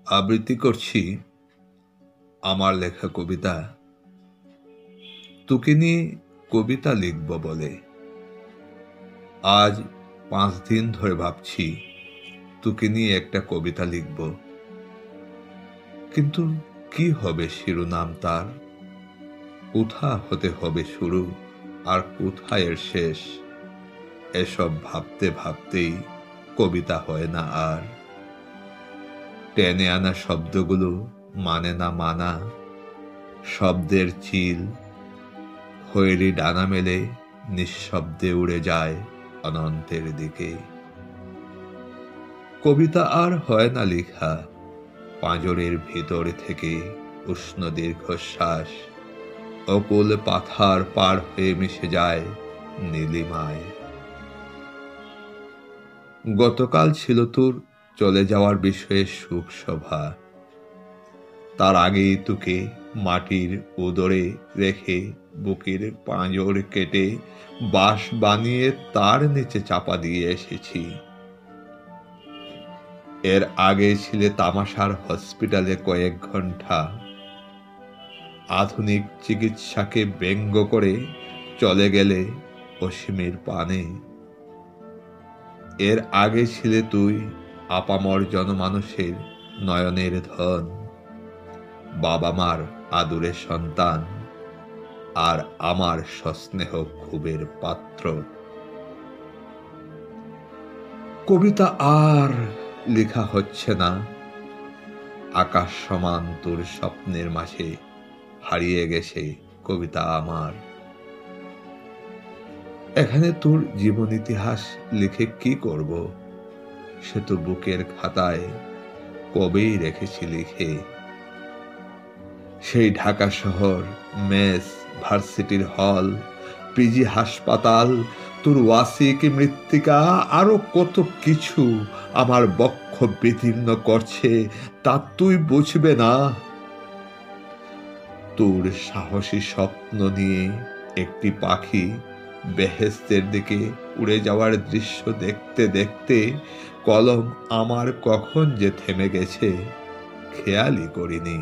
আবৃত্তি করছি আমার লেখা কবিতা। তোকে নিয়ে কবিতা লিখব বলে আজ 5 দিন ধরে ভাবছি তোকে নিয়ে একটা কবিতা লিখব, কিন্তু কি হবে শিরোনাম তার, কোথা হতে হবে শুরু আর কোথায় এর শেষ। এসব ভাবতে ভাবতেই কবিতা হয় না আর। টেনে আনা শব্দগুলো মানে না মানা, শব্দের চিল খয়েরি ডানা মেলে নিঃশব্দে উড়ে যায় অনন্তের দিকে। কবিতা আর হয় না লেখা, পাঁজরের ভেতর থেকে উষ্ণ দীর্ঘশ্বাস অকুল পাথার পার হয়ে মিশে যায় নীলিমায়। গতকাল ছিল তোর চলে যাওয়ার বিষয়ে সুখ সভা, তার আগেই তোকে মাটির উদরে রেখে বুকের পাঁজর কেটে বাঁশ বানিয়ে তার নিচে চাপা দিয়ে এসেছি। এর আগে ছিলে তামাশার হসপিটালে কয়েক ঘন্টা, আধুনিক চিকিৎসাকে ব্যঙ্গ করে চলে গেলে অসীমের পানে। এর আগে ছিলে তুই আপামর জনমানুষের নয়নের ধন, বাবা মার আদুরে সন্তান আর আমার সস্নেহ ক্ষোভের পাত্র। কবিতা আর লেখা হচ্ছে না, আকাশ সমান তোর স্বপ্নের মাঝে হারিয়ে গেছে কবিতা আমার। এখানে তোর জীবন ইতিহাস লিখে কি করব, সে তো বুকের খাতায় কবেই রেখেছি লিখে। সেই ঢাকা শহর, মেস, ভার্সিটির হল, পিজি হাসপাতাল, তোর ওয়াসিক মৃত্তিকা, আরো কত কিছু আমার বক্ষ বিদীর্ণ করছে, তা তুই বুঝবে না। তোর সাহসী স্বপ্ন নিয়ে একটি পাখি বেহেশতের দিকে উড়ে যাওয়ার দৃশ্য দেখতে দেখতে কলম আমার কখন যে থেমে গেছে খেয়ালই করিনি।